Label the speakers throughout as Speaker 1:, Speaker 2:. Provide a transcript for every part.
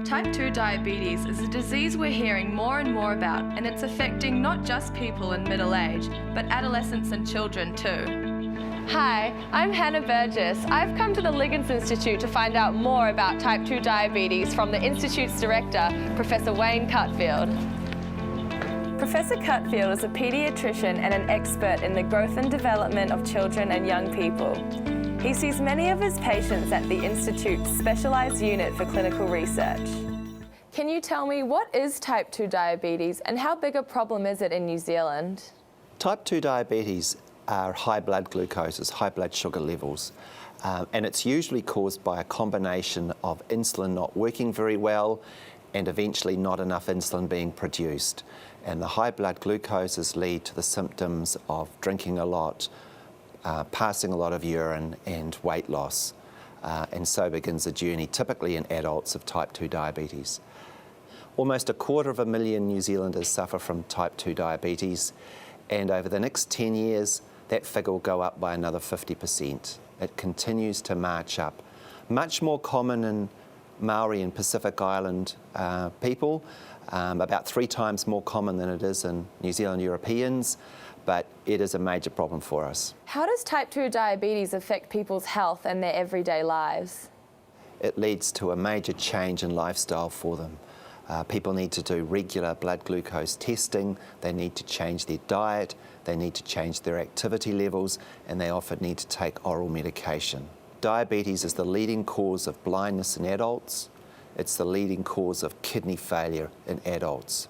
Speaker 1: Type 2 diabetes is a disease we're hearing more and more about, and it's affecting not just people in middle age, but adolescents and children too.
Speaker 2: Hi, I'm Hannah Burgess. I've come to the Liggins Institute to find out more about type 2 diabetes from the Institute's director, Professor Wayne Cutfield. Professor Cutfield is a paediatrician and an expert in the growth and development of children and young people. He sees many of his patients at the Institute's specialised unit for clinical research. Can you tell me, what is type 2 diabetes and how big a problem is it in New Zealand?
Speaker 3: Type 2 diabetes are high blood glucoses, high blood sugar levels, and it's usually caused by a combination of insulin not working very well and eventually not enough insulin being produced. And the high blood glucoses lead to the symptoms of drinking a lot, passing a lot of urine and weight loss. And so begins a journey, typically in adults, of type 2 diabetes. Almost 250,000 New Zealanders suffer from type 2 diabetes, and over the next 10 years, that figure will go up by another 50%. It continues to march up. Much more common in Maori and Pacific Island people, about 3 times more common than it is in New Zealand Europeans, but it is a major problem for us.
Speaker 2: How does type 2 diabetes affect people's health and their everyday lives?
Speaker 3: It leads to a major change in lifestyle for them. People need to do regular blood glucose testing, they need to change their diet, they need to change their activity levels, and they often need to take oral medication. Diabetes is the leading cause of blindness in adults. It's the leading cause of kidney failure in adults.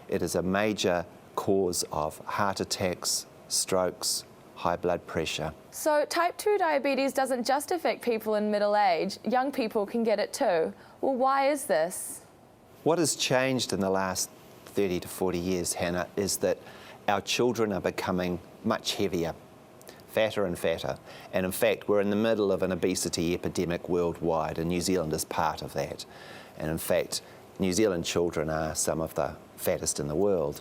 Speaker 3: It is a major cause of heart attacks, strokes, high blood pressure. So
Speaker 2: type 2 diabetes doesn't just affect people in middle age, young people can get it too. Well, why is this?
Speaker 3: What has changed in the last 30 to 40 years, Hannah, is that our children are becoming much heavier, fatter and fatter. And in fact, we're in the middle of an obesity epidemic worldwide, and New Zealand is part of that. And in fact, New Zealand children are some of the fattest in the world.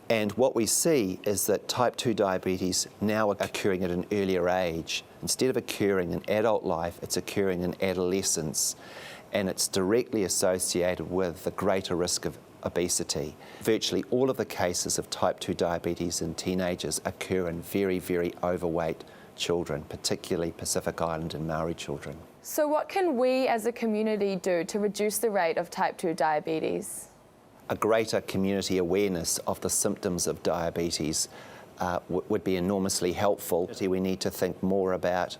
Speaker 3: And what we see is that type 2 diabetes now occurring at an earlier age. Instead of occurring in adult life, it's occurring in adolescence. And it's directly associated with the greater risk of obesity. Virtually all of the cases of type 2 diabetes in teenagers occur in very, very overweight children, particularly Pacific Island and Maori children.
Speaker 2: So what can we as a community do to reduce the rate of type 2 diabetes?
Speaker 3: A greater community awareness of the symptoms of diabetes would be enormously helpful. We need to think more about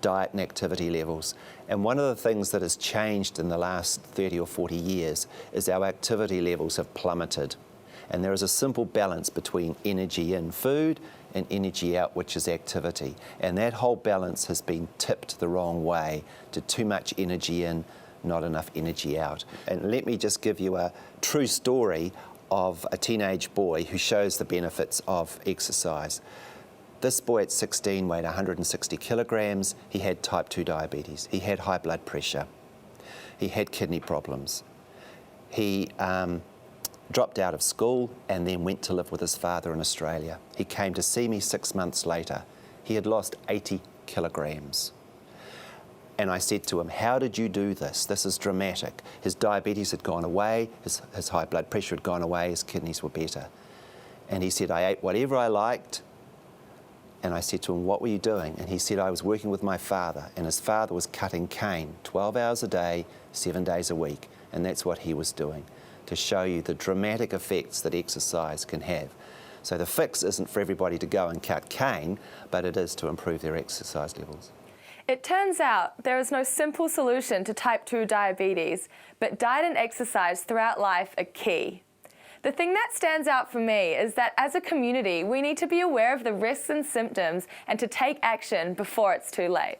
Speaker 3: diet and activity levels. And one of the things that has changed in the last 30 or 40 years is our activity levels have plummeted. And there is a simple balance between energy in food and energy out, which is activity. And that whole balance has been tipped the wrong way, to too much energy in, not enough energy out. And let me just give you a true story of a teenage boy who shows the benefits of exercise. This boy at 16 weighed 160 kilograms. He had type 2 diabetes. He had high blood pressure. He had kidney problems. He dropped out of school and then went to live with his father in Australia. He came to see me 6 months later. He had lost 80 kilograms. And I said to him, "How did you do this? This is dramatic." His diabetes had gone away, his high blood pressure had gone away, his kidneys were better. And he said, "I ate whatever I liked." And I said to him, "What were you doing?" And he said, "I was working with my father," and his father was cutting cane 12 hours a day, 7 days a week, and that's what he was doing, to show you the dramatic effects that exercise can have. So the fix isn't for everybody to go and cut cane, but it is to improve their exercise levels.
Speaker 2: It turns out there is no simple solution to type 2 diabetes, but diet and exercise throughout life are key. The thing that stands out for me is that as a community, we need to be aware of the risks and symptoms and to take action before it's too late.